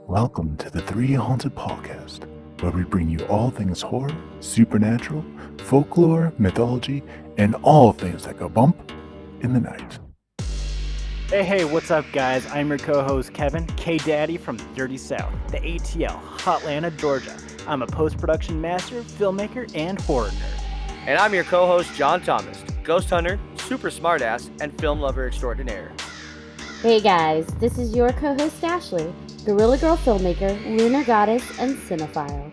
Welcome to the 3Haunted podcast, where we bring you all things horror, supernatural, folklore, mythology, and all things that go bump in the night. Hey, what's up, guys? I'm your co-host, Kevin, K-Daddy from Dirty South, the ATL, Hotlanta, Georgia. I'm a post-production master, filmmaker, and horror nerd. And I'm your co-host, John Thomas, ghost hunter, super smartass, and film lover extraordinaire. Hey guys, this is your co-host Ashley, Gorilla Girl filmmaker, lunar goddess, and cinephile.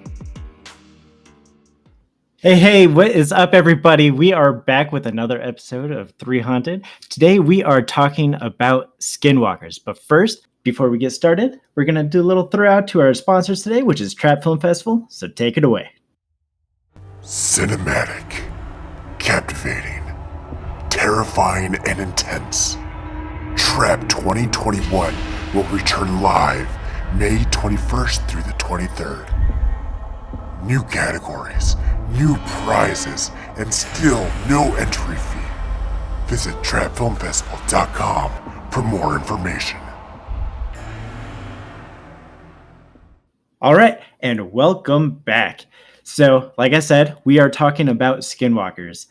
Hey, what is up, everybody? We are back with another episode of 3Haunted. Today we are talking about Skinwalkers. But first, before we get started, we're going to do a little throw out to our sponsors today, which is Trap Film Festival. So take it away. Cinematic, captivating, terrifying, and intense. Trap 2021 will return live May 21st through the 23rd. New categories, new prizes, and still no entry fee. Visit trapfilmfestival.com for more information. All right, and welcome back. So, like I said, we are talking about Skinwalkers.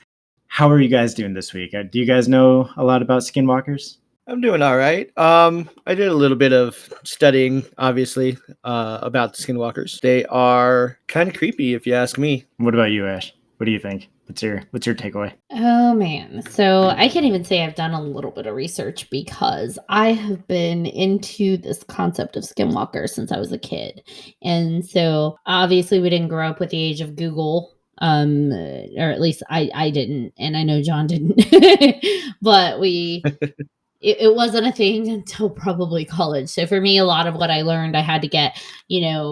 How are you guys doing this week? Do you guys know a lot about Skinwalkers? I'm doing all right. I did a little bit of studying, obviously, about the Skinwalkers. They are kind of creepy, if you ask me. What about you, Ash? What do you think? What's your takeaway? Oh man, so I can't even say I've done a little bit of research because I have been into this concept of Skinwalker since I was a kid. And so obviously we didn't grow up with the age of Google. Or at least I didn't, and I know John didn't. But it wasn't a thing until probably college. So for me, a lot of what I learned, I had to get,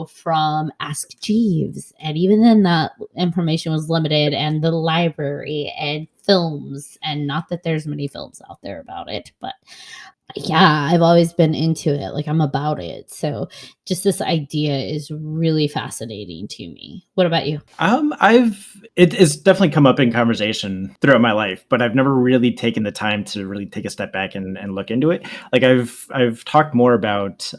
from Ask Jeeves. And even then that information was limited, and the library and films, and not that there's many films out there about it, but yeah, I've always been into it. Like, I'm about it. So just this idea is really fascinating to me. What about you? It's definitely come up in conversation throughout my life, but I've never really taken the time to really take a step back and look into it. Like, I've talked more about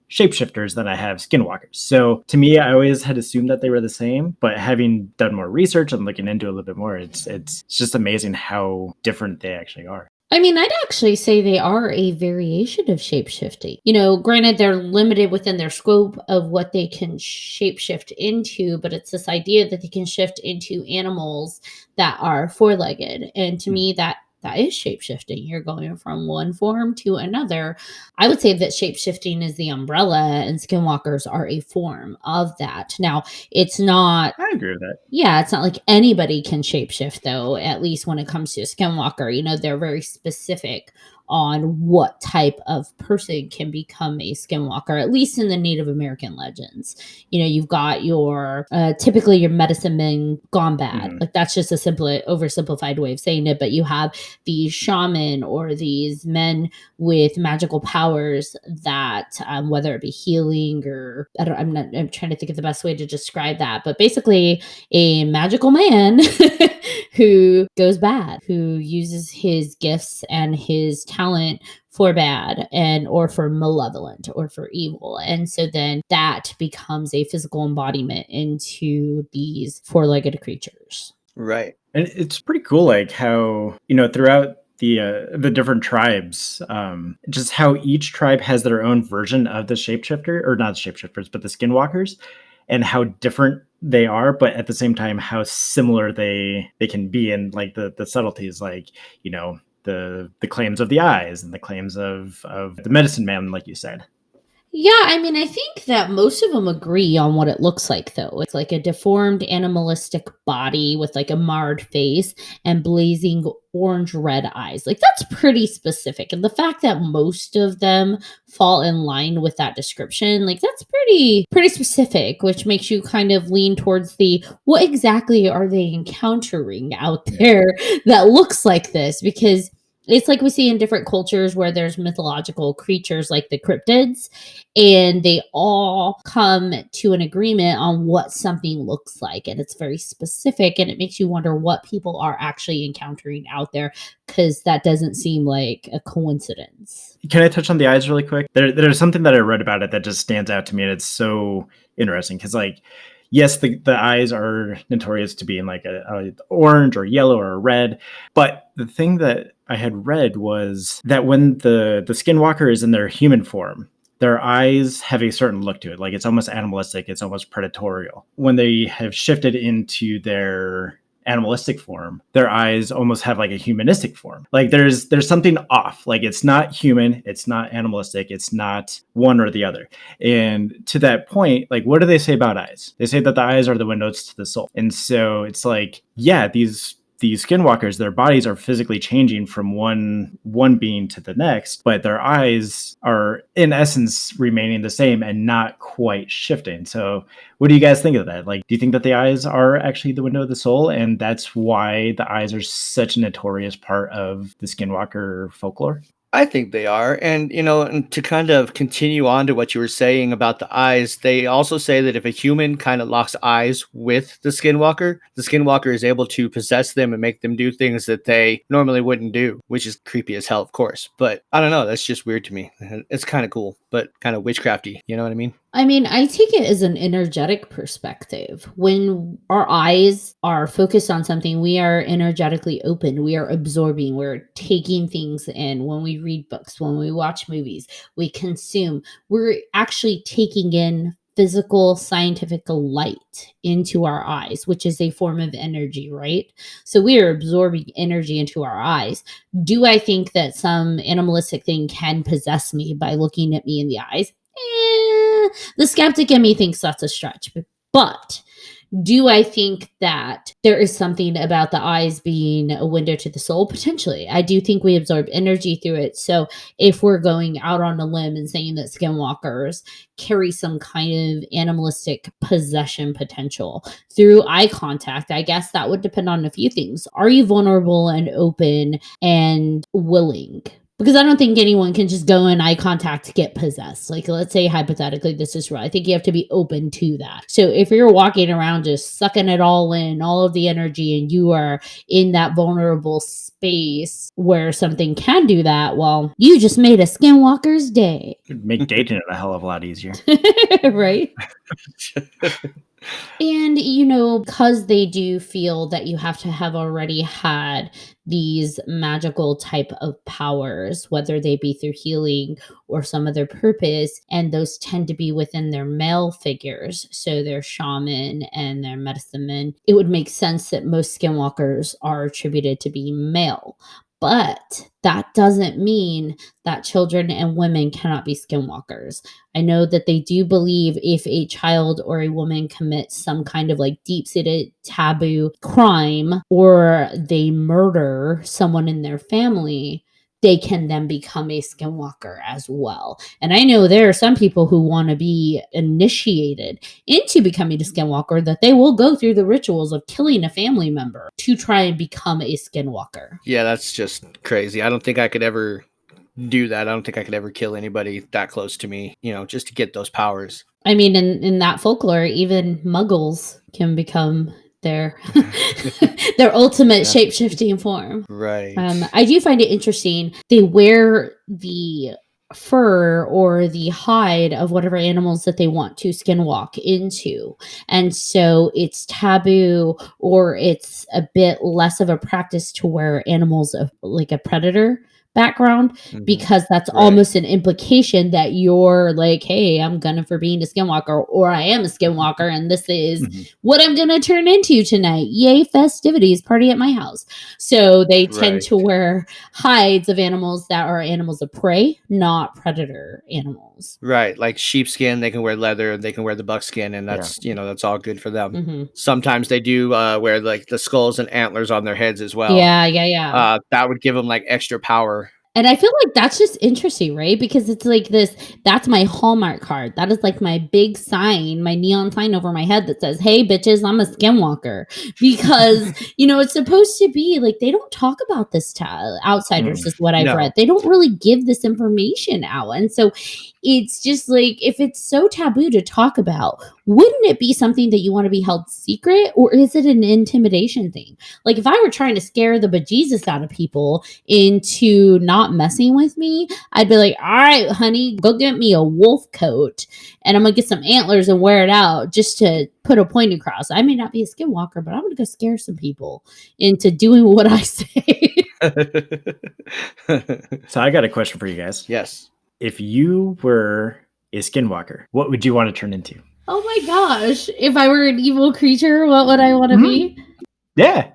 shapeshifters than I have skinwalkers. So to me, I always had assumed that they were the same, but having done more research and looking into it a little bit more, it's just amazing how different they actually are. I mean, I'd actually say they are a variation of shapeshifting. Granted, they're limited within their scope of what they can shapeshift into, but it's this idea that they can shift into animals that are four-legged. And to me, that is shapeshifting. You're going from one form to another. I would say that shapeshifting is the umbrella, and skinwalkers are a form of that. Now, it's not... I agree with that. Yeah, it's not like anybody can shapeshift, though, at least when it comes to a skinwalker. They're very specific on what type of person can become a skinwalker, at least in the Native American legends. You've got your, typically your medicine men gone bad. Like, that's just a simple, oversimplified way of saying it. But you have these shaman or these men with magical powers that, whether it be healing or, I'm trying to think of the best way to describe that. But basically a magical man who goes bad, who uses his gifts and his talent for bad or for malevolent or for evil. And so then that becomes a physical embodiment into these four-legged creatures. Right. And it's pretty cool, like how, throughout the different tribes, just how each tribe has their own version of the shapeshifter, or not shapeshifters, but the skinwalkers, and how different they are, but at the same time how similar they can be in like the subtleties, like the claims of the eyes and the claims of the medicine man, like you said. Yeah, I mean, I think that most of them agree on what it looks like, though. It's like a deformed animalistic body with like a marred face and blazing orange-red eyes. Like, that's pretty specific. And the fact that most of them fall in line with that description, like, that's pretty specific, which makes you kind of lean towards what exactly are they encountering out there that looks like this? Because It's like we see in different cultures where there's mythological creatures like the cryptids, and they all come to an agreement on what something looks like. And it's very specific, and it makes you wonder what people are actually encountering out there, because that doesn't seem like a coincidence. Can I touch on the eyes really quick? There's something that I read about it that just stands out to me, and it's so interesting because, like, yes, the eyes are notorious to being like a orange or yellow or a red, but the thing that I had read was that when the Skinwalker is in their human form, their eyes have a certain look to it. Like, it's almost animalistic, it's almost predatorial. When they have shifted into their animalistic form, their eyes almost have like a humanistic form. Like, there's something off. Like, it's not human, it's not animalistic, it's not one or the other. And to that point, like, what do they say about eyes? They say that the eyes are the windows to the soul. And so it's like, yeah, these skinwalkers, their bodies are physically changing from one being to the next, but their eyes are in essence remaining the same and not quite shifting. So what do you guys think of that? Like, do you think that the eyes are actually the window of the soul, and that's why the eyes are such a notorious part of the skinwalker folklore? I think they are. And, and to kind of continue on to what you were saying about the eyes, they also say that if a human kind of locks eyes with the skinwalker is able to possess them and make them do things that they normally wouldn't do, which is creepy as hell, of course. But I don't know. That's just weird to me. It's kind of cool, but kind of witchcrafty. You know what I mean? I mean, I take it as an energetic perspective. When our eyes are focused on something, we are energetically open. We are absorbing, we're taking things in. When we read books, when we watch movies, we consume, we're actually taking in physical scientific light into our eyes, which is a form of energy, right? So we are absorbing energy into our eyes. Do I think that some animalistic thing can possess me by looking at me in the eyes? The skeptic in me thinks that's a stretch. But do I think that there is something about the eyes being a window to the soul? Potentially. I do think we absorb energy through it. So if we're going out on a limb and saying that skinwalkers carry some kind of animalistic possession potential through eye contact, I guess that would depend on a few things. Are you vulnerable and open and willing? Because I don't think anyone can just go in eye contact to get possessed. Like, let's say hypothetically this is real. I think you have to be open to that. So if you're walking around just sucking it all in, all of the energy, and you are in that vulnerable space where something can do that, well, you just made a skinwalker's day. It'd make dating it a hell of a lot easier. Right? And, because they do feel that you have to have already had these magical type of powers, whether they be through healing or some other purpose, and those tend to be within their male figures, so their shaman and their medicine men, it would make sense that most skinwalkers are attributed to be male. But that doesn't mean that children and women cannot be skinwalkers. I know that they do believe if a child or a woman commits some kind of like deep-seated taboo crime, or they murder someone in their family, they can then become a skinwalker as well. And I know there are some people who want to be initiated into becoming a skinwalker, that they will go through the rituals of killing a family member to try and become a skinwalker. Yeah, that's just crazy. I don't think I could ever do that. I don't think I could ever kill anybody that close to me, just to get those powers. I mean, in that folklore, even muggles can become their their ultimate shape-shifting form. Right. I do find it interesting. They wear the fur or the hide of whatever animals that they want to skinwalk into. And so it's taboo, or it's a bit less of a practice to wear animals of like a predator background, because that's almost an implication that you're like, hey, I'm gunning for being a skinwalker, or I am a skinwalker, and this is what I'm gonna turn into tonight. Yay, festivities, party at my house. So they tend to wear hides of animals that are animals of prey, not predator animals. Right, like sheepskin, they can wear leather, they can wear the buckskin, and that's that's all good for them. Sometimes they do wear like the skulls and antlers on their heads as well. Yeah. That would give them like extra power And I feel like that's just interesting, right? Because it's like this, that's my Hallmark card. That is like my big sign, my neon sign over my head that says, "Hey bitches, I'm a Skinwalker." Because, it's supposed to be like they don't talk about this to outsiders is what I've No. read. They don't really give this information out. And so it's just like if it's so taboo to talk about, wouldn't it be something that you want to be held secret, or is it an intimidation thing? Like if I were trying to scare the bejesus out of people into not messing with me, I'd be like, all right, honey, go get me a wolf coat and I'm gonna get some antlers and wear it out just to put a point across. I may not be a skinwalker, but I'm gonna go scare some people into doing what I say. So I got a question for you guys. Yes. If you were a skinwalker, what would you want to turn into? Oh my gosh. If I were an evil creature, what would I want to be? Yeah.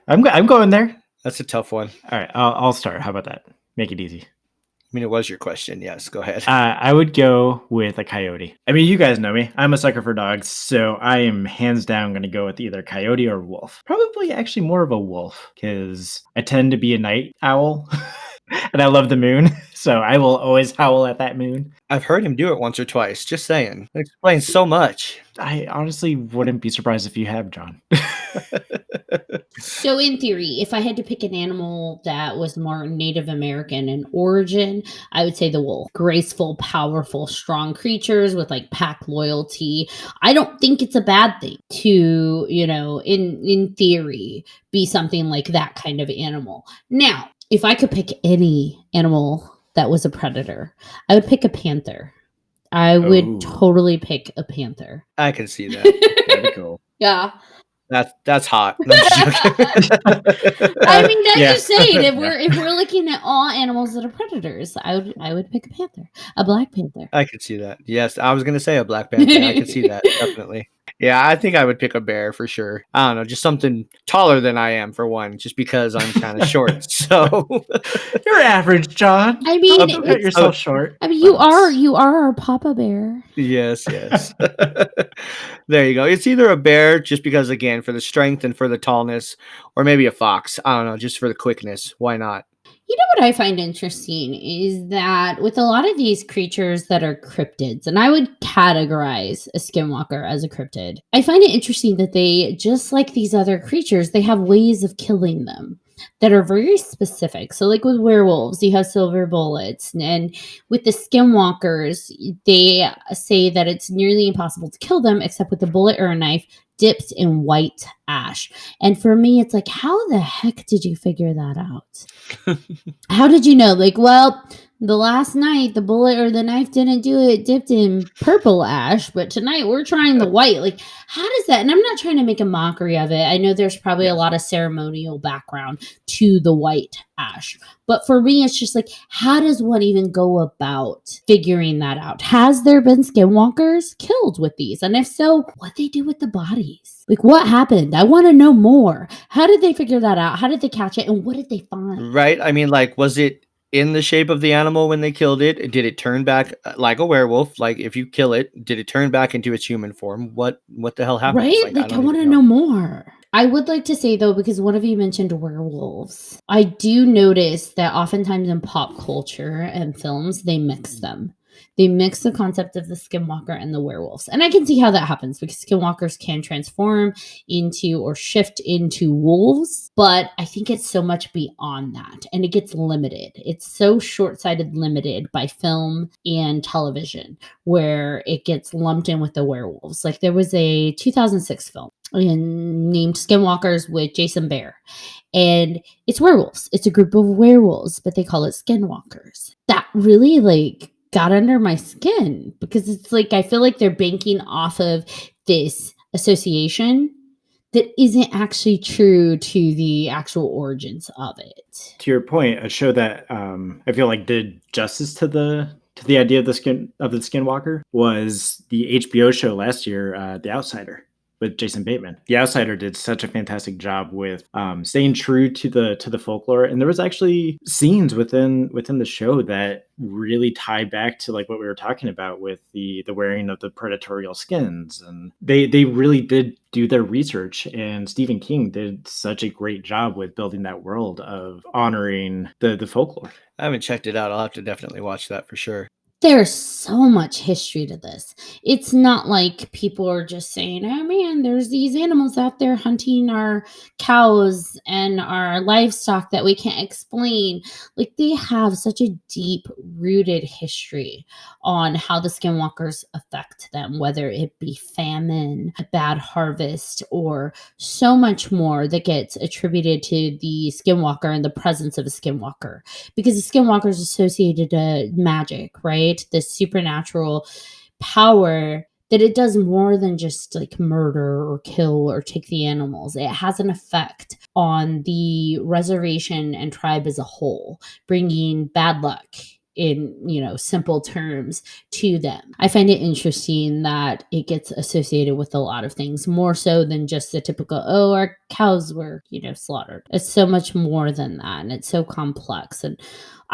I'm going there. That's a tough one. All right, I'll start. How about that? Make it easy. I mean, it was your question. Yes, go ahead. I would go with a coyote. I mean, you guys know me. I'm a sucker for dogs, so I am hands down going to go with either coyote or wolf. Probably actually more of a wolf because I tend to be a night owl. And I love the moon, so I will always howl at that moon. I've heard him do it once or twice. Just saying. It explains so much. I honestly wouldn't be surprised if you have, John. So in theory, if I had to pick an animal that was more Native American in origin, I would say the wolf. Graceful, powerful, strong creatures with like pack loyalty. I don't think it's a bad thing to, in theory, be something like that kind of animal. Now, if I could pick any animal that was a predator, I would pick a panther. I would totally pick a panther. I can see that. That'd be cool. Yeah. That's hot. No, I'm just joking. I mean, I'm just saying, if we're looking at all animals that are predators, I would pick a panther, a black panther. I could see that. Yes, I was gonna say a black panther. I could see that definitely. Yeah, I think I would pick a bear for sure. I don't know, just something taller than I am for one, just because I'm kind of short. So you're average, John. I mean, don't cut yourself short. I mean, you are our Papa Bear. Yes. There you go. It's either a bear, just because again for the strength and for the tallness, or maybe a fox. I don't know, just for the quickness. Why not? You know what I find interesting is that with a lot of these creatures that are cryptids, and I would categorize a skinwalker as a cryptid, I find it interesting that they, just like these other creatures, they have ways of killing them that are very specific. So like with werewolves, you have silver bullets, and with the skinwalkers, they say that it's nearly impossible to kill them except with a bullet or a knife dipped in white ash. And for me, it's like, how the heck did you figure that out? How did you know? Like, well, the last night the bullet or the knife didn't do it dipped in purple ash, but tonight we're trying the white. Like, how does that? And I'm not trying to make a mockery of it. I know there's probably a lot of ceremonial background to the white ash, but for me, it's just like, how does one even go about figuring that out? Has there been skinwalkers killed with these? And if so, what they do with the bodies? Like, what happened? I want to know more. How did they figure that out? How did they catch it? And what did they find? Right? I mean, like, was it in the shape of the animal when they killed it? Did it turn back like a werewolf? Like, if you kill it, did it turn back into its human form? What the hell happened? Right? Like I want to know more. I would like to say, though, because one of you mentioned werewolves, I do notice that oftentimes in pop culture and films, they mix them. They mix the concept of the skinwalker and the werewolves. And I can see how that happens because skinwalkers can transform into or shift into wolves. But I think it's so much beyond that. And it gets limited. It's so short-sighted limited by film and television where it gets lumped in with the werewolves. Like there was a 2006 film named Skinwalkers with Jason Bear. And it's werewolves. It's a group of werewolves, but they call it skinwalkers. That really got under my skin because it's like I feel like they're banking off of this association that isn't actually true to the actual origins of it. To your point, a show that I feel like did justice to the idea of the skinwalker was the HBO show last year, The Outsider. Jason Bateman. The Outsider did such a fantastic job with staying true to the folklore, and there was actually scenes within the show that really tie back to like what we were talking about with the wearing of the predatorial skins, and they really did do their research, and Stephen King did such a great job with building that world of honoring the folklore. I haven't checked it out. I'll have to definitely watch that for sure. There's so much history to this. It's not like people are just saying, oh man, there's these animals out there hunting our cows and our livestock that we can't explain. Like, they have such a deep rooted history on how the skinwalkers affect them, whether it be famine, a bad harvest, or so much more that gets attributed to the skinwalker and the presence of a skinwalker, because the skinwalker is associated to magic, right? This supernatural power that it does more than just like murder or kill or take the animals. It has an effect on the reservation and tribe as a whole, bringing bad luck, in simple terms, to them. I find it interesting that it gets associated with a lot of things, more so than just the typical, oh, our cows were slaughtered. It's so much more than that, and it's so complex, and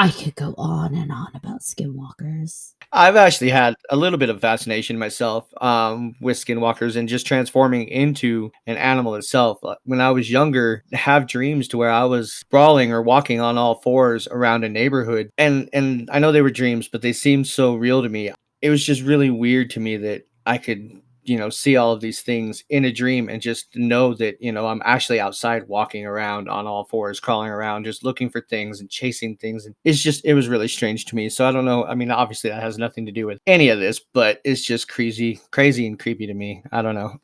I could go on and on about skinwalkers. I've actually had a little bit of fascination myself with skinwalkers and just transforming into an animal itself. When I was younger, have dreams to where I was sprawling or walking on all fours around a neighborhood. And I know they were dreams, but they seemed so real to me. It was just really weird to me that I could see all of these things in a dream and just know that, I'm actually outside walking around on all fours, crawling around, just looking for things and chasing things. And it was really strange to me. So I don't know. I mean, obviously that has nothing to do with any of this, but it's just crazy and creepy to me. I don't know.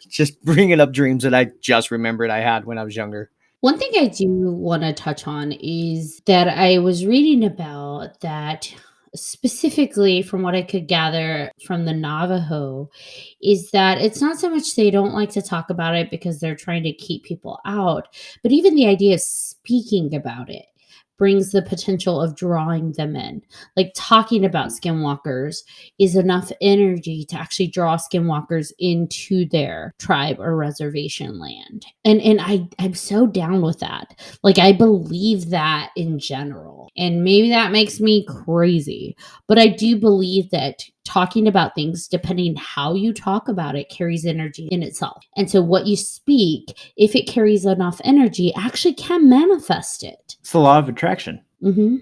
Just bringing up dreams that I just remembered I had when I was younger. One thing I do want to touch on is that I was reading about that, specifically from what I could gather from the Navajo, is that it's not so much they don't like to talk about it because they're trying to keep people out, but even the idea of speaking about it brings the potential of drawing them in. Like, talking about skinwalkers is enough energy to actually draw skinwalkers into their tribe or reservation land. And I'm so down with that. Like, I believe that in general. And maybe that makes me crazy, but I do believe that talking about things, depending how you talk about it, carries energy in itself. And so what you speak, if it carries enough energy, actually can manifest it. It's the law of attraction. Mm-hmm.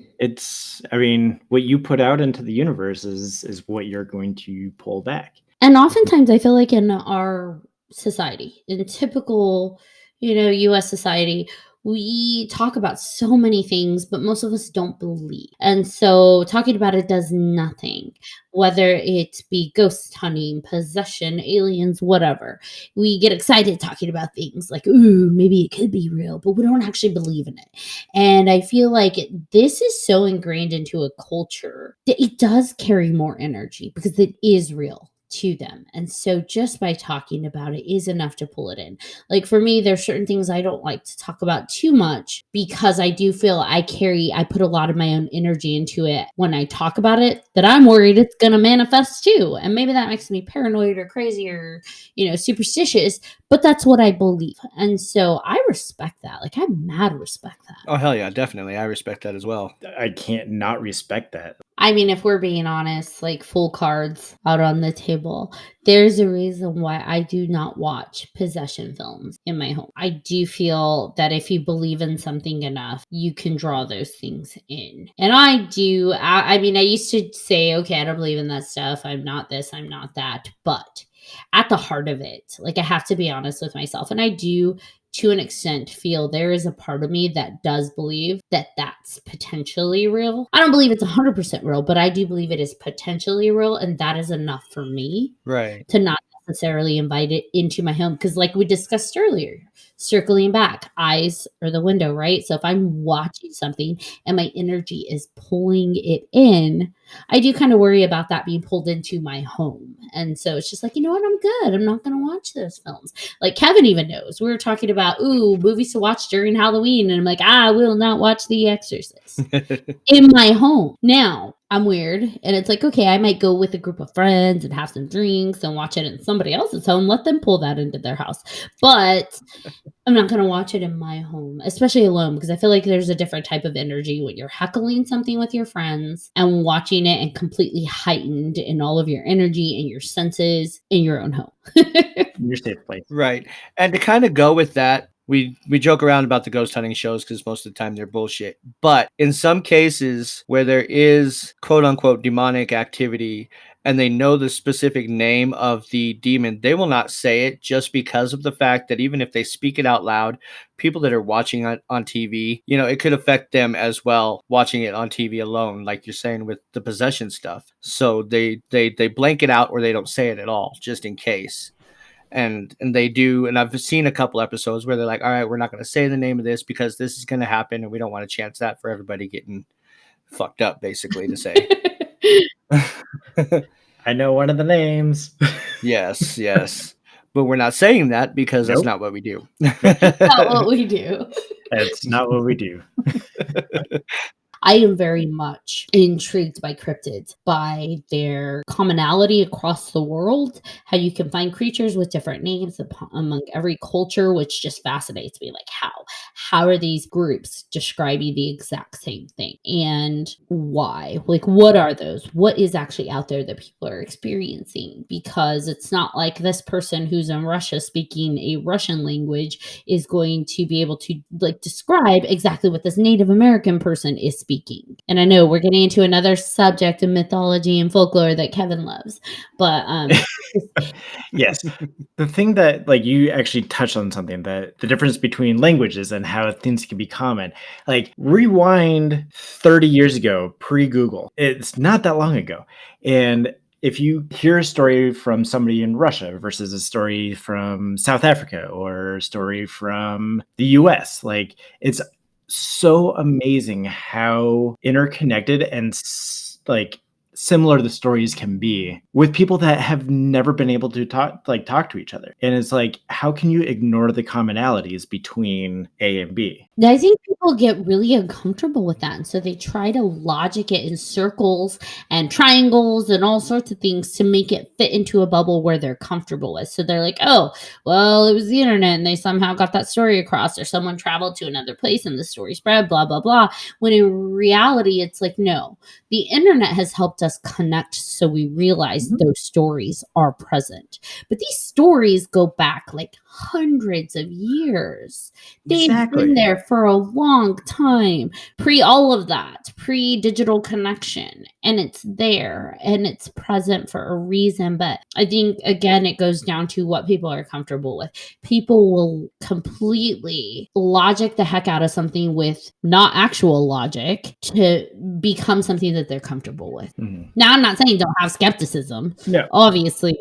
What you put out into the universe is what you're going to pull back. And oftentimes I feel like in our society, in typical, US society, we talk about so many things, but most of us don't believe. And so talking about it does nothing, whether it be ghost hunting, possession, aliens, whatever. We get excited talking about things like, ooh, maybe it could be real, but we don't actually believe in it. And I feel like this is so ingrained into a culture that it does carry more energy because it is real to them. And so just by talking about it is enough to pull it in. Like, for me, there's certain things I don't like to talk about too much because I do feel I put a lot of my own energy into it when I talk about it, that I'm worried it's going to manifest too. And maybe that makes me paranoid or crazy or, superstitious, but that's what I believe. And so I respect that. Like, I mad respect that. Oh, hell yeah, definitely. I respect that as well. I can't not respect that. I mean, if we're being honest, like, full cards out on the table, there's a reason why I do not watch possession films in my home. I do feel that if you believe in something enough, you can draw those things in. And I do. I mean, I used to say, okay, I don't believe in that stuff. I'm not this, I'm not that. But at the heart of it, like, I have to be honest with myself. And I do, to an extent, feel there is a part of me that does believe that that's potentially real. I don't believe it's 100% real, but I do believe it is potentially real. And that is enough for me, right, to not necessarily invite it into my home. Because like we discussed earlier, Circling back, eyes are the window, right? So if I'm watching something and my energy is pulling it in, I do kind of worry about that being pulled into my home. And so it's just like, you know what? I'm good. I'm not going to watch those films. Like Kevin even knows. We were talking about, movies to watch during Halloween. And I'm like, I will not watch The Exorcist in my home. Now, I'm weird. And it's like, okay, I might go with a group of friends and have some drinks and watch it in somebody else's home. Let them pull that into their house. But I'm not going to watch it in my home, especially alone, because I feel like there's a different type of energy when you're heckling something with your friends and watching it and completely heightened in all of your energy and your senses in your own home. Your safe place. Right. And to kind of go with that, we joke around about the ghost hunting shows because most of the time they're bullshit. But in some cases where there is quote unquote demonic activity and they know the specific name of the demon, they will not say it just because of the fact that even if they speak it out loud, people that are watching it on TV, it could affect them as well watching it on TV alone, like you're saying with the possession stuff. So they blank it out or they don't say it at all just in case. And they do, and I've seen a couple episodes where they're like, all right, we're not going to say the name of this because this is going to happen and we don't want to chance that for everybody getting fucked up, basically, to say. I know one of the names. Yes. But we're not saying that because that's Nope. not what we do. Not what we do. That's not what we do. I am very much intrigued by cryptids, by their commonality across the world, how you can find creatures with different names among every culture, which just fascinates me. Like how are these groups describing the exact same thing and why? Like, what are those? What is actually out there that people are experiencing? Because it's not like this person who's in Russia speaking a Russian language is going to be able to like describe exactly what this Native American person is speaking. And I know we're getting into another subject of mythology and folklore that Kevin loves, but Yes. The thing that like you actually touched on something, that the difference between languages and how things can be common. Like rewind 30 years ago, pre-Google. It's not that long ago. And if you hear a story from somebody in Russia versus a story from South Africa or a story from the US, like it's so amazing how interconnected and like similar the stories can be with people that have never been able to talk to each other. And it's like, how can you ignore the commonalities between A and B? I think people get really uncomfortable with that. And so they try to logic it in circles and triangles and all sorts of things to make it fit into a bubble where they're comfortable with. So they're like, oh, well, it was the internet and they somehow got that story across, or someone traveled to another place and the story spread, blah, blah, blah. When in reality, it's like, no, the internet has helped us connect so we realize those stories are present. But these stories go back like hundreds of years. They've been there for a long time, pre all of that, pre digital connection, and it's there and it's present for a reason. But I think, again, it goes down to what people are comfortable with. People will completely logic the heck out of something with not actual logic to become something that they're comfortable with. Now, I'm not saying don't have skepticism, obviously.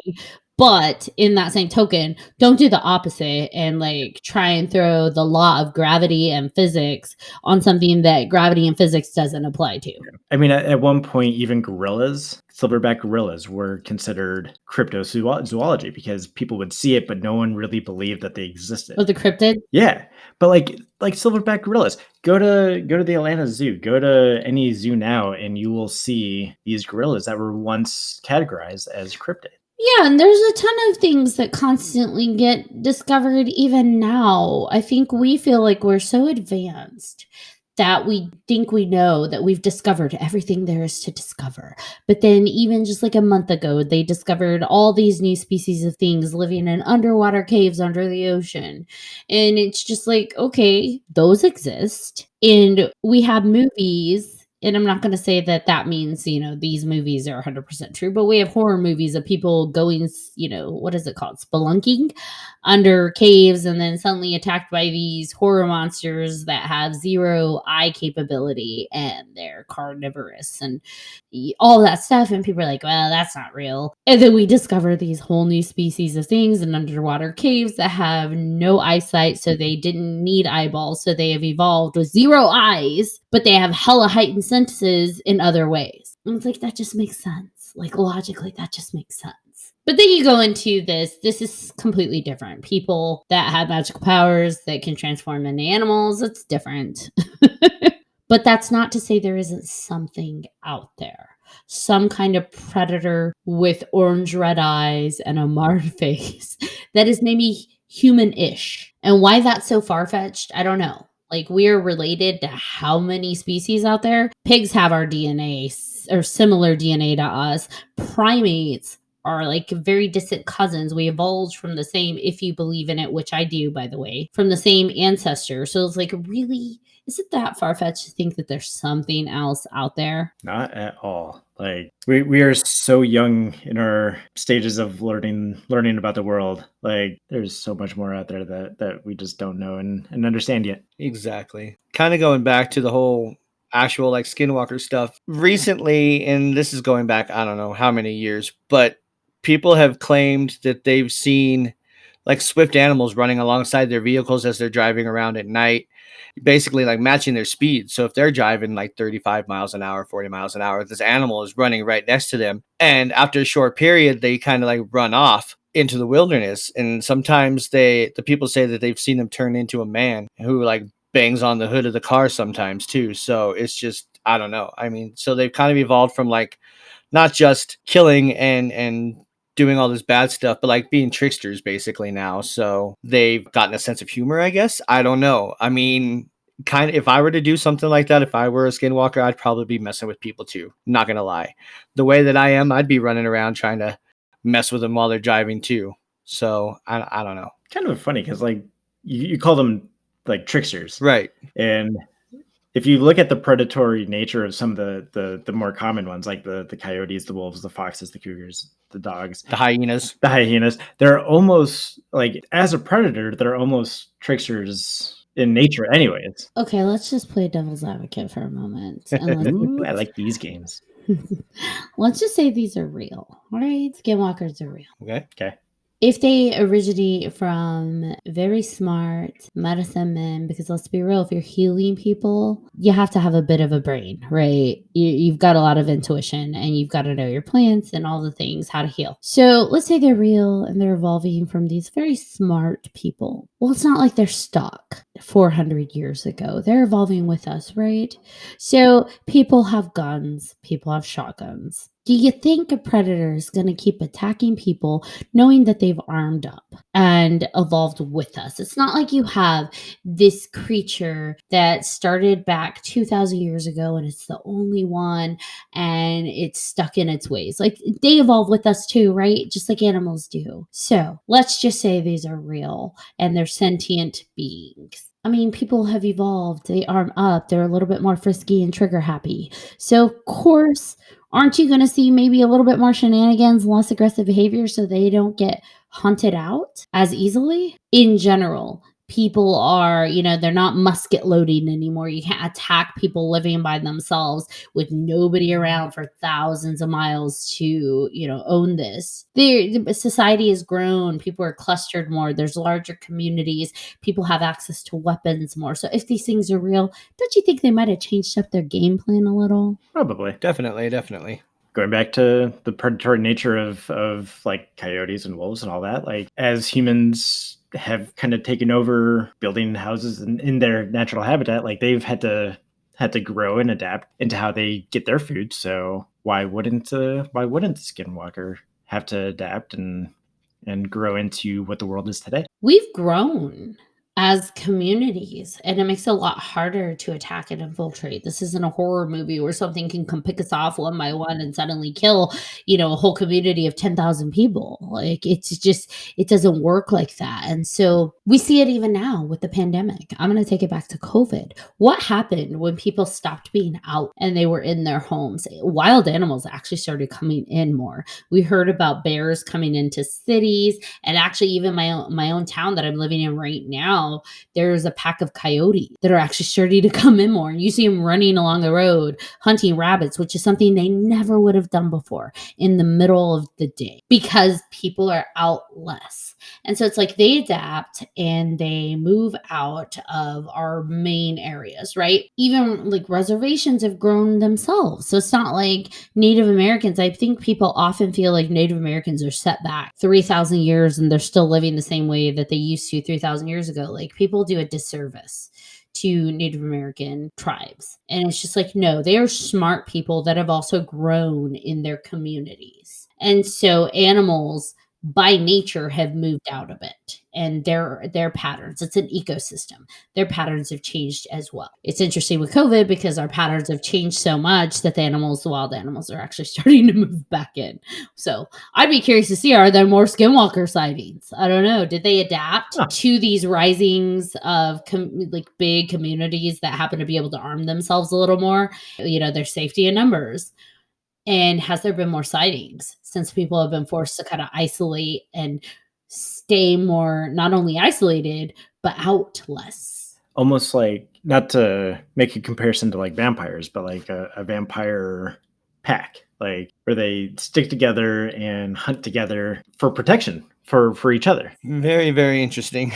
But in that same token, don't do the opposite and like try and throw the law of gravity and physics on something that gravity and physics doesn't apply to. I mean, at one point, even gorillas, silverback gorillas, were considered cryptozoology because people would see it, but no one really believed that they existed. Oh, the cryptid? Yeah, but like silverback gorillas, go to the Atlanta Zoo, go to any zoo now, and you will see these gorillas that were once categorized as cryptid. Yeah, and there's a ton of things that constantly get discovered even now. I think we feel like we're so advanced that we think we know that we've discovered everything there is to discover. But then even just like a month ago, they discovered all these new species of things living in underwater caves under the ocean. And it's just like, okay, those exist. And we have movies And I'm not going to say that that means, these movies are 100% true, but we have horror movies of people going, what is it called? Spelunking under caves and then suddenly attacked by these horror monsters that have zero eye capability and they're carnivorous and all that stuff. And people are like, well, that's not real. And then we discover these whole new species of things in underwater caves that have no eyesight. So they didn't need eyeballs. So they have evolved with zero eyes, but they have hella heightened senses in other ways. And it's like, that just makes sense. Like logically, that just makes sense. But then you go into this is completely different. People that have magical powers that can transform into animals, it's different. But that's not to say there isn't something out there. Some kind of predator with orange red eyes and a marred face that is maybe human-ish. And why that's so far-fetched, I don't know. Like, we're related to how many species out there? Pigs have our DNA or similar DNA to us. Primates are like very distant cousins. We evolved from the same, if you believe in it, which I do, by the way, from the same ancestor. So it's like, really, is it that far-fetched to think that there's something else out there? Not at all. Like we are so young in our stages of learning about the world. Like there's so much more out there that we just don't know and understand yet. Exactly. Kind of going back to the whole actual like Skinwalker stuff recently, and this is going back, I don't know how many years, but people have claimed that they've seen like swift animals running alongside their vehicles as they're driving around at night, basically like matching their speed. So if they're driving like 35 miles an hour, 40 miles an hour, this animal is running right next to them. And after a short period, they kind of like run off into the wilderness. And sometimes the people say that they've seen them turn into a man who like bangs on the hood of the car sometimes too. So it's just, I don't know. I mean, so they've kind of evolved from like not just killing and doing all this bad stuff, but like being tricksters basically now. So they've gotten a sense of humor, I guess. I don't know. I mean, kind of, if I were to do something like that, if I were a Skinwalker, I'd probably be messing with people too. Not gonna lie. The way that I am, I'd be running around trying to mess with them while they're driving too. So I don't know. Kind of funny because like you call them like tricksters, Right. And if you look at the predatory nature of some of the more common ones, like the coyotes, the wolves, the foxes, the cougars, the dogs, The hyenas. they're almost like, as a predator, they're almost tricksters in nature anyways. Okay, let's just play devil's advocate for a moment. And Ooh, I like these games. let's just say these are real. All right, Skinwalkers are real. Okay. If they originate from very smart medicine men, because let's be real, if you're healing people, you have to have a bit of a brain, right? You've got a lot of intuition and you've got to know your plants and all the things, how to heal. So let's say they're real and they're evolving from these very smart people. Well, it's not like they're stuck 400 years ago. They're evolving with us, right? So people have guns, people have shotguns. Do you think a predator is going to keep attacking people knowing that they've armed up and evolved with us? It's not like you have this creature that started back 2,000 years ago and it's the only one and it's stuck in its ways. Like they evolve with us too, right? Just like animals do. So let's just say these are real and they're sentient beings. I mean, people have evolved. They arm up. They're a little bit more frisky and trigger happy. So, of course, aren't you going to see maybe a little bit more shenanigans, less aggressive behavior so they don't get hunted out as easily? In general, people are, they're not musket loading anymore. You can't attack people living by themselves with nobody around for thousands of miles to, own this. The society has grown. People are clustered more. There's larger communities. People have access to weapons more. So if these things are real, don't you think they might have changed up their game plan a little? Probably. Definitely. Going back to the predatory nature of like coyotes and wolves and all that, like as humans have kind of taken over building houses in their natural habitat, like they've had to grow and adapt into how they get their food. So why wouldn't the Skinwalker have to adapt and grow into what the world is today? We've grown as communities, and it makes it a lot harder to attack and infiltrate. This isn't a horror movie where something can come pick us off one by one and suddenly kill, a whole community of 10,000 people. Like it doesn't work like that. And so We see it even now with the pandemic. I'm going to take it back to COVID. What happened when people stopped being out and they were in their homes? Wild animals actually started coming in more. We heard about bears coming into cities, and actually even my own town that I'm living in right now, there's a pack of coyotes that are actually starting to come in more. And you see them running along the road, hunting rabbits, which is something they never would have done before in the middle of the day because people are out less. And so it's like they adapt and they move out of our main areas, right? Even like reservations have grown themselves. So it's not like Native Americans. I think people often feel like Native Americans are set back 3,000 years and they're still living the same way that they used to 3,000 years ago. Like people do a disservice to Native American tribes. And it's just like, no, they are smart people that have also grown in their communities. And so animals by nature have moved out a bit, and their patterns, it's an ecosystem, their patterns have changed as well. It's interesting with COVID because our patterns have changed so much that the wild animals are actually starting to move back in. So I'd be curious to see, are there more Skinwalker sightings? I don't know. Did they adapt to these risings of like big communities that happen to be able to arm themselves a little more? There's safety in numbers. And has there been more sightings since people have been forced to kind of isolate and stay more, not only isolated, but out less? Almost like, not to make a comparison to like vampires, but like a vampire pack, like where they stick together and hunt together for protection for each other. Very, very interesting.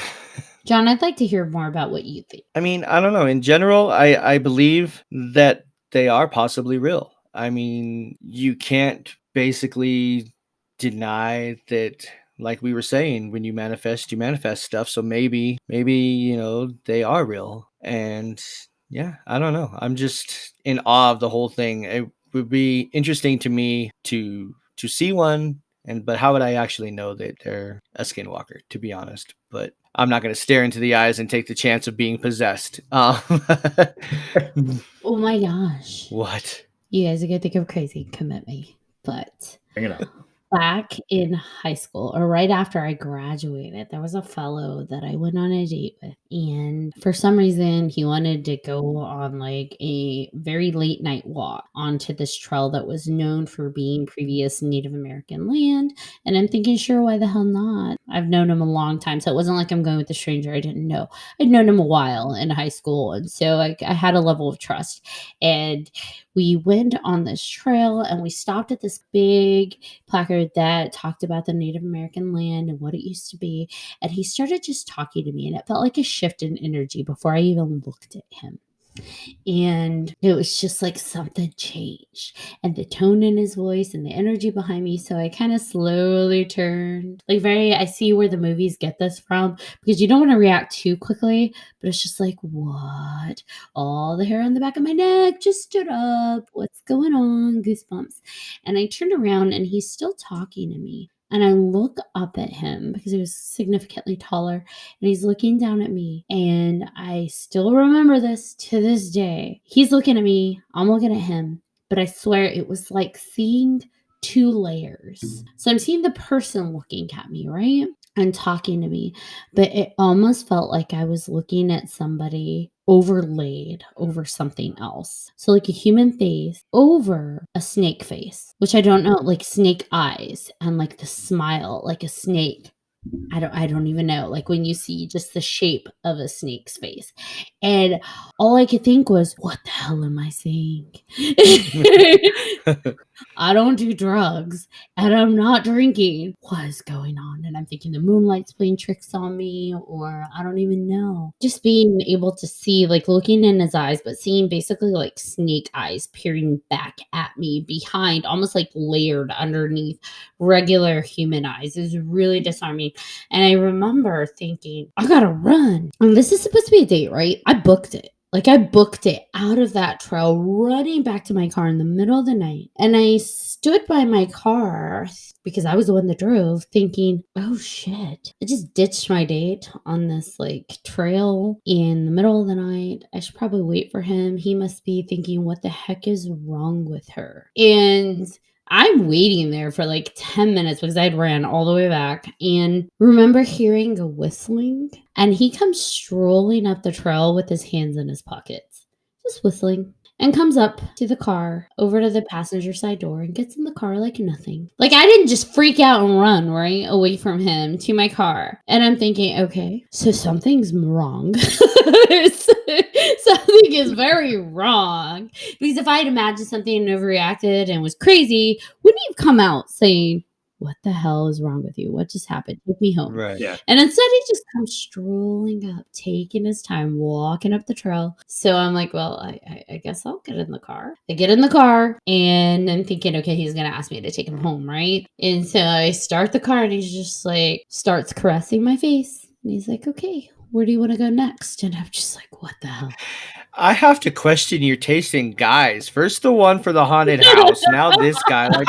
John, I'd like to hear more about what you think. I mean, I don't know. In general, I believe that they are possibly real. I mean, you can't basically deny that, like we were saying, when you manifest stuff. So maybe, they are real. And yeah, I don't know. I'm just in awe of the whole thing. It would be interesting to me to see one. But how would I actually know that they're a skinwalker, to be honest? But I'm not going to stare into the eyes and take the chance of being possessed. Oh my gosh. What? You guys are going to think I'm crazy. Commit me. But Bring it up. back in high school, or right after I graduated, there was a fellow that I went on a date with. And for some reason, he wanted to go on like a very late night walk onto this trail that was known for being previous Native American land. And I'm thinking, sure, why the hell not? I've known him a long time. So it wasn't like I'm going with a stranger I didn't know. I'd known him a while in high school. And so I had a level of trust. And we went on this trail and we stopped at this big placard that talked about the Native American land and what it used to be. And he started just talking to me, and it felt like a shift in energy before I even looked at him. And it was just like something changed, and the tone in his voice and the energy behind me. So I kind of slowly turned, like I see where the movies get this from, because you don't want to react too quickly, but it's just like, what? All the hair on the back of my neck just stood up. What's going on? Goosebumps. And I turned around and he's still talking to me. And I look up at him because he was significantly taller, and he's looking down at me. And I still remember this to this day. He's looking at me, I'm looking at him, but I swear it was like seeing two layers. So I'm seeing the person looking at me, right? And talking to me, but it almost felt like I was looking at somebody overlaid over something else. So like a human face over a snake face, which I don't know, like snake eyes and like the smile, like a snake. I don't even know. Like when you see just the shape of a snake's face. And all I could think was, what the hell am I seeing? I don't do drugs and I'm not drinking. What is going on? And I'm thinking the moonlight's playing tricks on me, or I don't even know. Just being able to see, like looking in his eyes, but seeing basically like snake eyes peering back at me behind, almost like layered underneath regular human eyes, is really disarming. And I remember thinking, I gotta run. And this is supposed to be a date, right? I booked it. Like I booked it out of that trail, running back to my car in the middle of the night. And I stood by my car because I was the one that drove, thinking, oh shit, I just ditched my date on this like trail in the middle of the night. I should probably wait for him. He must be thinking, what the heck is wrong with her? And I'm waiting there for like 10 minutes because I'd ran all the way back and remember hearing a whistling. And he comes strolling up the trail with his hands in his pockets, just whistling. And comes up to the car, over to the passenger side door, and gets in the car like nothing. Like, I didn't just freak out and run, right, away from him to my car. And I'm thinking, okay, so something's wrong. Something is very wrong. Because if I had imagined something and overreacted and was crazy, wouldn't he have come out saying, what the hell is wrong with you? What just happened? Take me home. Right. Yeah. And instead, he just comes strolling up, taking his time, walking up the trail. So I'm like, well, I guess I'll get in the car. I get in the car and I'm thinking, okay, he's going to ask me to take him home, right? And so I start the car and he's just like, starts caressing my face. And he's like, okay, where do you want to go next? And I'm just like, what the hell? I have to question your taste in guys. First the one for the haunted house, now this guy. Like,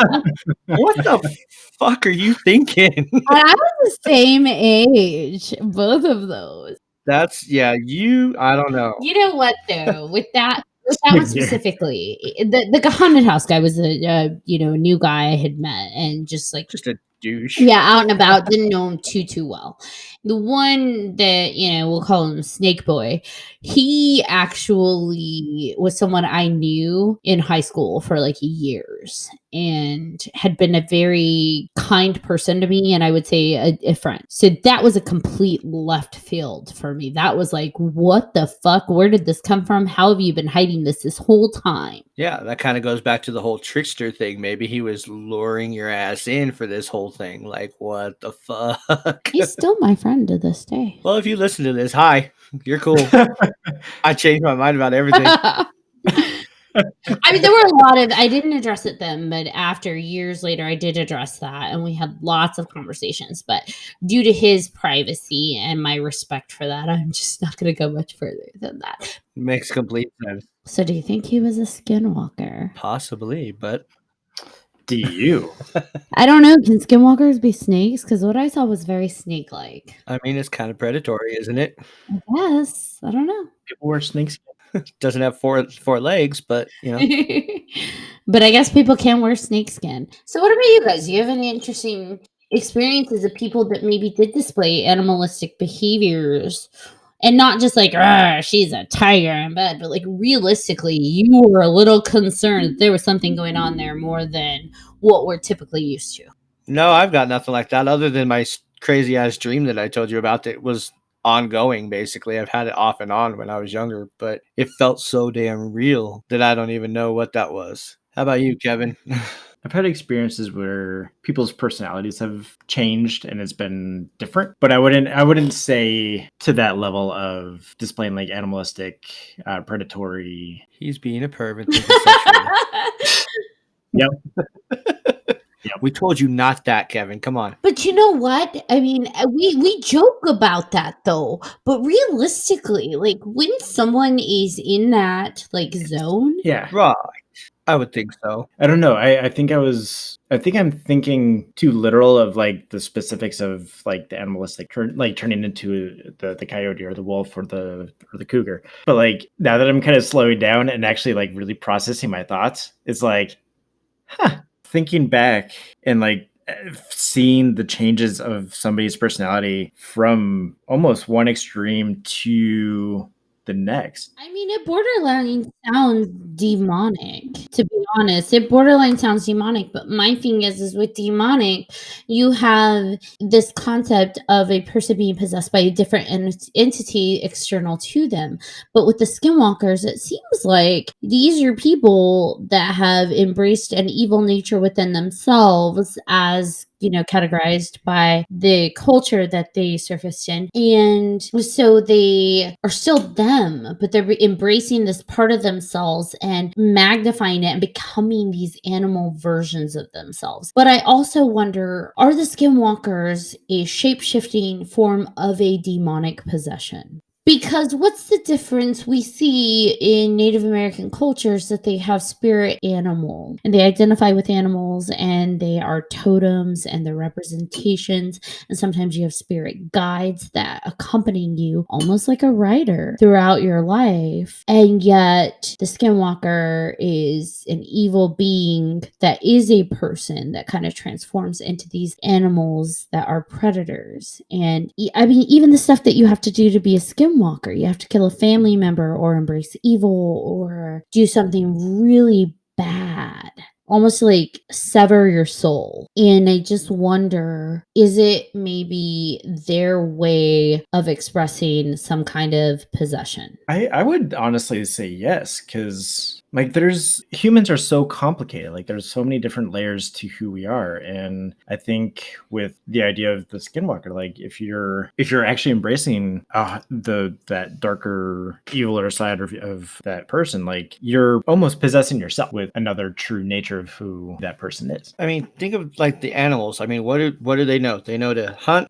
what the fuck are you thinking? And I was the same age, both of those. That's I don't know. You know what though? With that one specifically, the haunted house guy was a new guy I had met and just like Just a douche. out and about, didn't know him too well. The one that we'll call him Snake Boy, he actually was someone I knew in high school for like years and had been a very kind person to me, and I would say a friend. So that was a complete left field for me. That was like, what the fuck? Where did this come from? How have you been hiding this whole time? Yeah, that kind of goes back to the whole trickster thing. Maybe he was luring your ass in for this whole thing. Like, what the fuck? He's still my friend to this day. Well, if you listen to this, hi, you're cool. I changed my mind about everything. I mean, there were a lot of, I didn't address it then, but after years later, I did address that and we had lots of conversations. But due to his privacy and my respect for that, I'm just not going to go much further than that. Makes complete sense. So, do you think he was a skinwalker? Possibly, but Do you? I don't know. Can skinwalkers be snakes? Because what I saw was very snake-like. I mean, it's kind of predatory, isn't it? I guess. I don't know. People wear snakes. Doesn't have four legs, but But I guess people can wear snakeskin. So what about you guys? Do you have any interesting experiences of people that maybe did display animalistic behaviors? And not just like, she's a tiger in bed, but like realistically, you were a little concerned that there was something going on there more than what we're typically used to. No, I've got nothing like that other than my crazy ass dream that I told you about that was ongoing. Basically, I've had it off and on when I was younger, but it felt so damn real that I don't even know what that was. How about you, Kevin? I've had experiences where people's personalities have changed and it's been different, but I wouldn't say to that level of displaying like animalistic, predatory. He's being a pervert. Thinking sexually. Yep. We told you not that, Kevin. Come on. But you know what? I mean, we joke about that though. But realistically, like when someone is in that like zone, Yeah. Right. I would think so. I don't know. I think I'm thinking too literal of like the specifics of like the animalistic turning into the coyote or the wolf or the cougar. But like now that I'm kind of slowing down and actually like really processing my thoughts, it's like, thinking back and like seeing the changes of somebody's personality from almost one extreme to the next. I mean, it borderline sounds demonic, to be honest. It borderline sounds demonic, but my thing is with demonic, you have this concept of a person being possessed by a different entity external to them. But with the skinwalkers, it seems like these are people that have embraced an evil nature within themselves as categorized by the culture that they surfaced in. And so they are still them, but they're embracing this part of themselves and magnifying it and becoming these animal versions of themselves. But I also wonder, are the skinwalkers a shape-shifting form of a demonic possession? Because what's the difference we see in Native American cultures that they have spirit animal and they identify with animals and they are totems and they're representations. And sometimes you have spirit guides that accompany you almost like a rider throughout your life. And yet the Skinwalker is an evil being that is a person that kind of transforms into these animals that are predators. And I mean, even the stuff that you have to do to be a Skinwalker, you have to kill a family member or embrace evil or do something really bad, almost like sever your soul. And I just wonder, is it maybe their way of expressing some kind of possession? I would honestly say yes, because like humans are so complicated. Like there's so many different layers to who we are. And I think with the idea of the Skinwalker, like if you're actually embracing that darker, eviler side of that person, like you're almost possessing yourself with another true nature of who that person is. I mean, think of like the animals. I mean, what do they know? They know to hunt,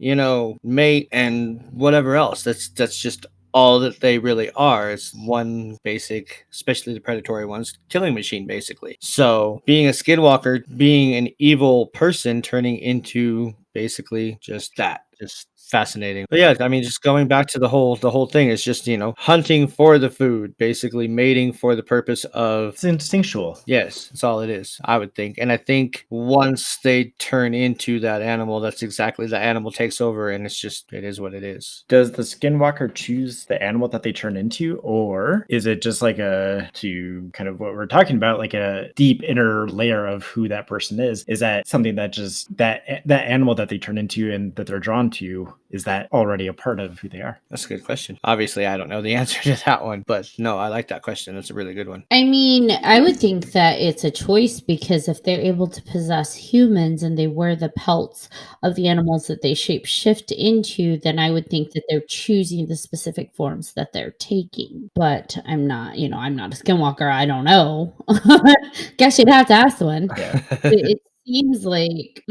mate, and whatever else. That's just all that they really are. It's one basic, especially the predatory ones, killing machine, basically. So being a Skinwalker, being an evil person turning into basically just that. Just fascinating. But yeah, I mean, just going back to the whole thing is just, hunting for the food, basically mating for the purpose of. It's instinctual. Yes, that's all it is, I would think. And I think once they turn into that animal, that's exactly the animal takes over, and it is what it is. Does the Skinwalker choose the animal that they turn into, or is it just like to kind of what we're talking about, like a deep inner layer of who that person is? Is that something that just that animal that they turn into and that they're drawn to, is that already a part of who they are? That's a good question. Obviously, I don't know the answer to that one, but no, I like that question. That's a really good one. I mean, I would think that it's a choice because if they're able to possess humans and they wear the pelts of the animals that they shapeshift into, then I would think that they're choosing the specific forms that they're taking. But I'm not a Skinwalker. I don't know. Guess you'd have to ask one. Yeah. It seems like,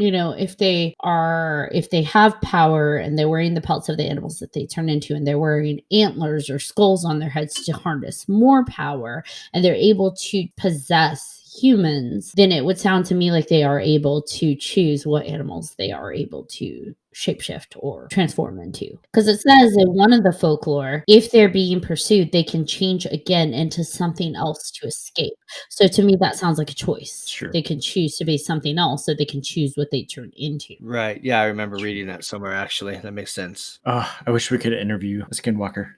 if they have power and they're wearing the pelts of the animals that they turn into and they're wearing antlers or skulls on their heads to harness more power and they're able to possess humans, then it would sound to me like they are able to choose what animals they are able to shapeshift or transform into. Because it says in one of the folklore, if they're being pursued, they can change again into something else to escape. So to me, that sounds like a choice. Sure. They can choose to be something else, so they can choose what they turn into. Right. Yeah, I remember reading that somewhere, actually. That makes sense. I wish we could interview a Skinwalker.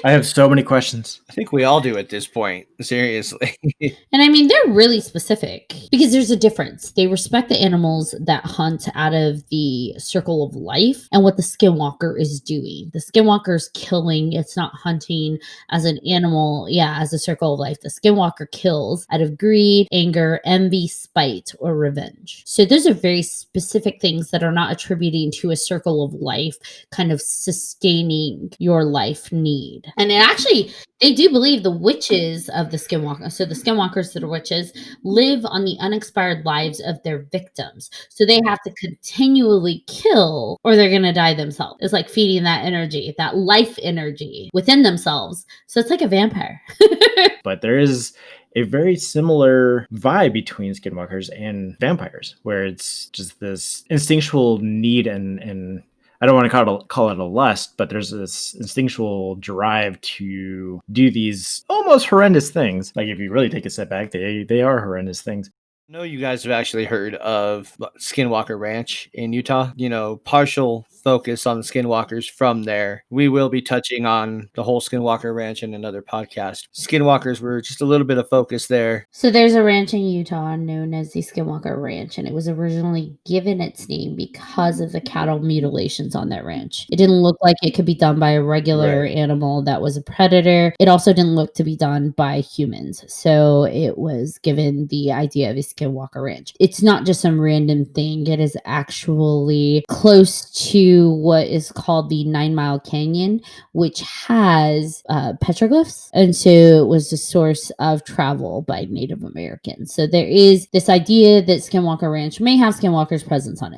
I have so many questions. I think we all do at this point. Seriously. And I mean, they're really specific because there's a difference. They respect the animals that hunt out of the circle of life and what the Skinwalker is doing. The Skinwalker is killing. It's not hunting as an animal, as a circle of life. The Skinwalker kills out of greed, anger, envy, spite, or revenge. So those are very specific things that are not attributing to a circle of life kind of sustaining your life need. And they do believe the witches of the Skinwalker, so the Skinwalkers that are witches, live on the unexpired lives of their victims. So they have to continually kill or they're going to die themselves. It's like feeding that energy, that life energy within themselves. So it's like a vampire. But there is a very similar vibe between Skinwalkers and vampires, where it's just this instinctual need and I don't want to call it a lust, but there's this instinctual drive to do these almost horrendous things. Like if you really take a step back, they are horrendous things. I know you guys have actually heard of Skinwalker Ranch in Utah. Partial focus on the Skinwalkers from there. We will be touching on the whole Skinwalker Ranch in another podcast. Skinwalkers were just a little bit of focus there. So there's a ranch in Utah known as the Skinwalker Ranch, and it was originally given its name because of the cattle mutilations on that ranch. It didn't look like it could be done by a regular animal that was a predator. It also didn't look to be done by humans. So it was given the idea of a Skinwalker Ranch. It's not just some random thing. It is actually close to what is called the 9 Mile Canyon, which has petroglyphs. And so it was a source of travel by Native Americans. So there is this idea that Skinwalker Ranch may have Skinwalkers present on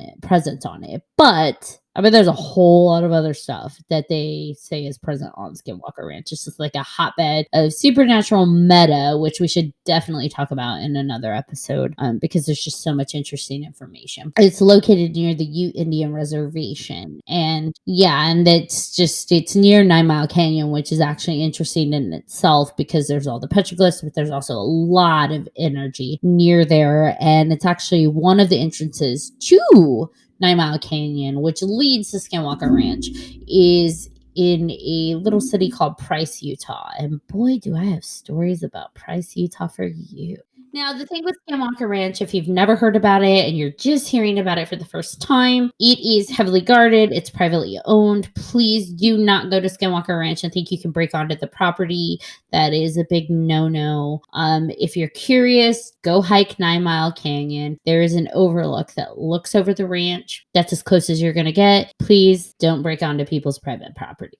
it. But I mean, there's a whole lot of other stuff that they say is present on Skinwalker Ranch. It's just like a hotbed of supernatural meta, which we should definitely talk about in another episode because there's just so much interesting information. It's located near the Ute Indian Reservation. And it's near 9 Mile Canyon, which is actually interesting in itself because there's all the petroglyphs, but there's also a lot of energy near there. And it's actually one of the entrances to 9 Mile Canyon, which leads to Skinwalker Ranch, is in a little city called Price, Utah. And boy, do I have stories about Price, Utah for you. Now, the thing with Skinwalker Ranch, if you've never heard about it and you're just hearing about it for the first time, it is heavily guarded. It's privately owned. Please do not go to Skinwalker Ranch and think you can break onto the property. That is a big no-no. If you're curious, go hike 9 Mile Canyon. There is an overlook that looks over the ranch. That's as close as you're going to get. Please don't break onto people's private property.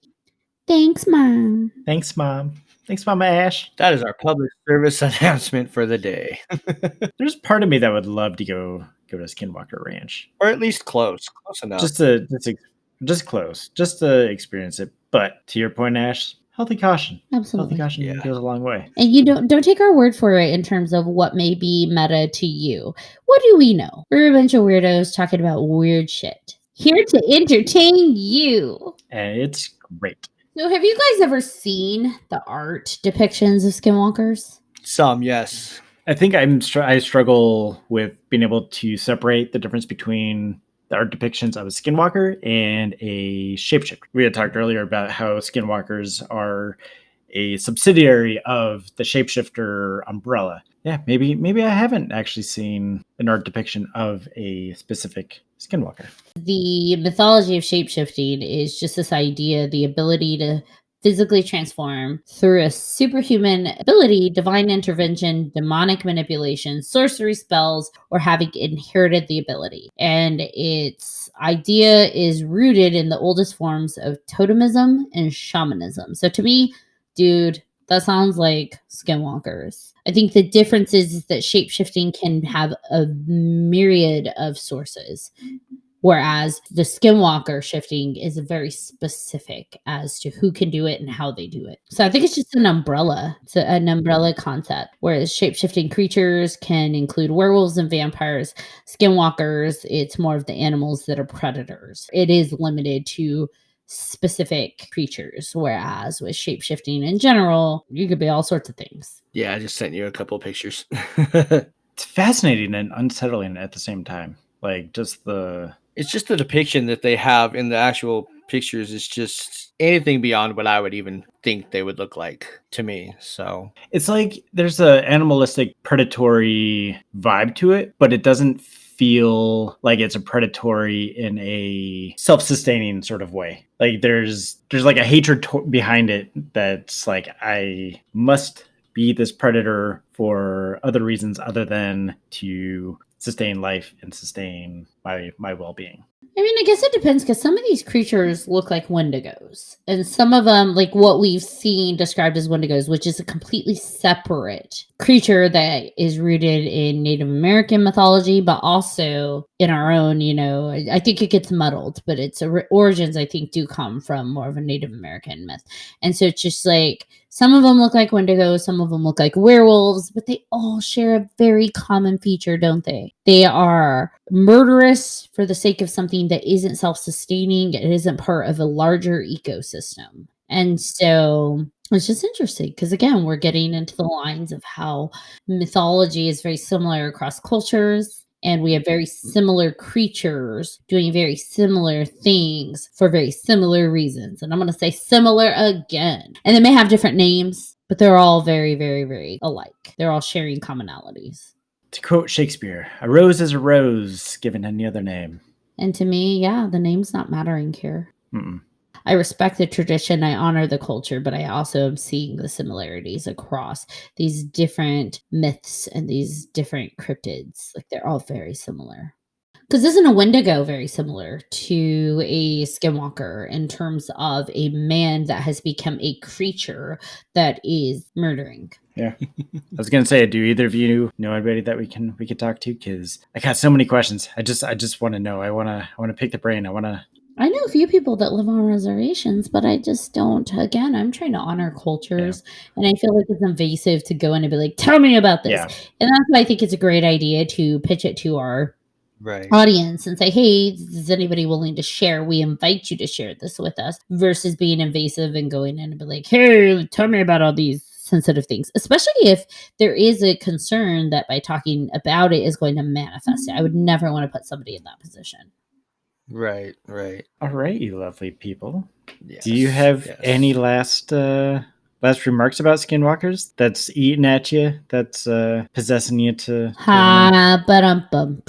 Thanks, Mom. Thanks, Mom. Thanks, Mama Ash. That is our public service announcement for the day. There's part of me that would love to go to Skinwalker Ranch. Or at least close enough. Just close, just to experience it. But to your point, Ash, healthy caution. Absolutely. Healthy caution goes a long way. And you don't take our word for it in terms of what may be meta to you. What do we know? We're a bunch of weirdos talking about weird shit. Here to entertain you. And it's great. So have you guys ever seen the art depictions of Skinwalkers? Some, yes. I think I struggle with being able to separate the difference between the art depictions of a Skinwalker and a shapeshifter. We had talked earlier about how Skinwalkers are a subsidiary of the shapeshifter umbrella. Yeah, maybe I haven't actually seen an art depiction of a specific Skinwalker. The mythology of shapeshifting is just this idea, the ability to physically transform through a superhuman ability, divine intervention, demonic manipulation, sorcery spells, or having inherited the ability. And its idea is rooted in the oldest forms of totemism and shamanism. So to me, dude, that sounds like Skinwalkers. I think the difference is that shapeshifting can have a myriad of sources, whereas the Skinwalker shifting is very specific as to who can do it and how they do it. So I think it's just an umbrella. It's an umbrella concept, whereas shapeshifting creatures can include werewolves and vampires. Skinwalkers, it's more of the animals that are predators. It is limited to specific creatures, whereas with shapeshifting in general, you could be all sorts of things. Yeah, I just sent you a couple of pictures. It's fascinating and unsettling at the same time. Like it's just the depiction that they have in the actual pictures is just anything beyond what I would even think they would look like to me. So it's like there's a animalistic predatory vibe to it, but it doesn't feel like it's a predatory in a self-sustaining sort of way. Like there's like a hatred behind it that's like, I must be this predator for other reasons other than to sustain life and sustain my well-being. I mean, I guess it depends because some of these creatures look like Wendigos. And some of them, like what we've seen described as Wendigos, which is a completely separate creature that is rooted in Native American mythology, but also in our own, I think it gets muddled, but its origins, I think, do come from more of a Native American myth. And so it's just like, some of them look like Wendigos, some of them look like werewolves, but they all share a very common feature, don't they? They are murderous for the sake of something that isn't self-sustaining. It isn't part of a larger ecosystem. And so it's just interesting because, again, we're getting into the lines of how mythology is very similar across cultures. And we have very similar creatures doing very similar things for very similar reasons. And I'm going to say similar again. And they may have different names, but they're all very, very, very alike. They're all sharing commonalities. To quote Shakespeare, a rose is a rose given any other name. And to me, yeah, the name's not mattering here. Mm-mm. I respect the tradition, I honor the culture, but I also am seeing the similarities across these different myths and these different cryptids. Like they're all very similar. Because isn't a Wendigo very similar to a Skinwalker in terms of a man that has become a creature that is murdering? Yeah. I was gonna say, do either of you know anybody that we could talk to? Because I got so many questions. I just want to know. I wanna pick the brain. I wanna I know a few people that live on reservations, but I just don't. Again, I'm trying to honor cultures, and I feel like it's invasive to go in and be like, "Tell me about this." Yeah. And that's why I think it's a great idea to pitch it to our Right. audience and say, "Hey, is anybody willing to share? We invite you to share this with us," versus being invasive and going in and be like, "Hey, tell me about all these sensitive things," especially if there is a concern that by talking about it is going to manifest it. I would never want to put somebody in that position. Right. Right. All right, you lovely people. Yes. Do you have yes. any last remarks about Skinwalkers that's eating at you, that's possessing you to Ha, ba-dum-bum.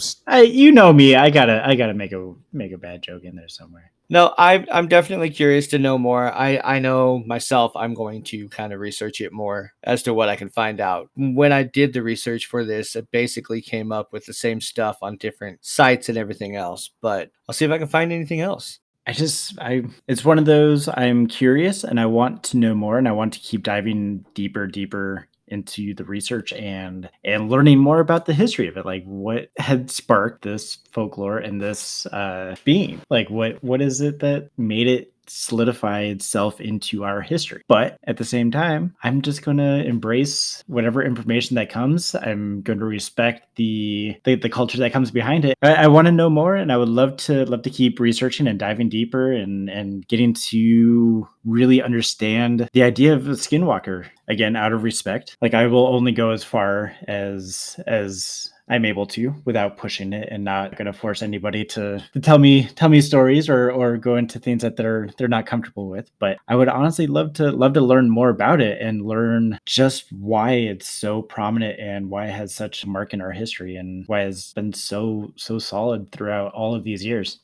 you know me, I gotta make a bad joke in there somewhere. No, I'm definitely curious to know more. I know myself I'm going to kind of research it more as to what I can find out. When I did the research for this, it basically came up with the same stuff on different sites and everything else. But I'll see if I can find anything else. It's one of those, I'm curious and I want to know more, and I want to keep diving deeper into the research and learning more about the history of it. Like, what had sparked this folklore and this being? Like, what is it that made it solidify itself into our history? But at the same time, I'm just going to embrace whatever information that comes. I'm going to respect the culture that comes behind it. I want to know more, and I would love to keep researching and diving deeper and getting to really understand the idea of a skinwalker, again, out of respect. Like, I will only go as far as I'm able to without pushing it, and not going to force anybody to tell me stories or go into things that they're not comfortable with. But I would honestly love to learn more about it and learn just why it's so prominent and why it has such a mark in our history and why it's been so solid throughout all of these years.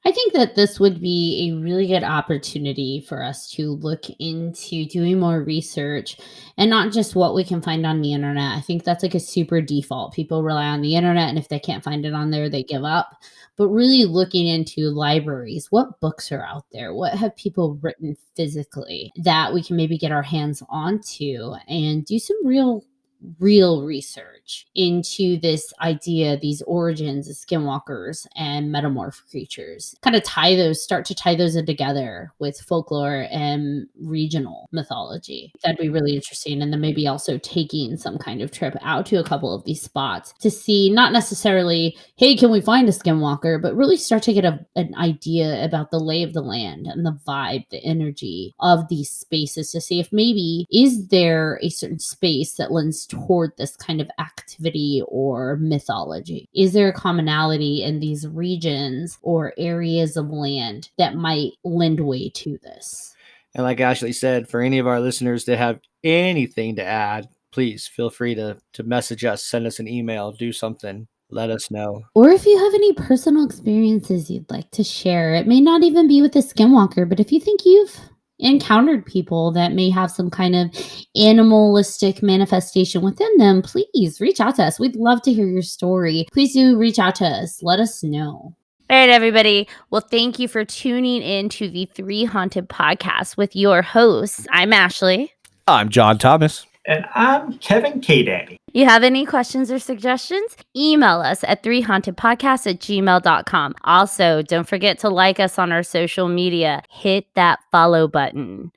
I think that this would be a really good opportunity for us to look into doing more research and not just what we can find on the internet. I think that's like a super default. People rely on the internet, and if they can't find it on there, they give up. But really looking into libraries, what books are out there? What have people written physically that we can maybe get our hands onto and do some real research into this idea, these origins of skinwalkers and metamorph creatures. Kind of start to tie those in together with folklore and regional mythology. That'd be really interesting. And then maybe also taking some kind of trip out to a couple of these spots to see, not necessarily, hey, can we find a skinwalker, but really start to get an idea about the lay of the land and the vibe, the energy of these spaces, to see if maybe is there a certain space that lends toward this kind of activity or mythology? Is there a commonality in these regions or areas of land that might lend way to this? And like Ashley said, for any of our listeners that have anything to add, please feel free to message us, send us an email, do something, let us know. Or if you have any personal experiences you'd like to share, it may not even be with a skinwalker, but if you think you've encountered people that may have some kind of animalistic manifestation within them, please reach out to us. We'd love to hear your story. Please do reach out to us. Let us know. All right, everybody. Well, thank you for tuning in to the 3Haunted podcast with your hosts. I'm Ashley. I'm John Thomas. And I'm Kevin K. Danny. You have any questions or suggestions? Email us at 3hauntedpodcast@gmail.com. Also, don't forget to like us on our social media. Hit that follow button.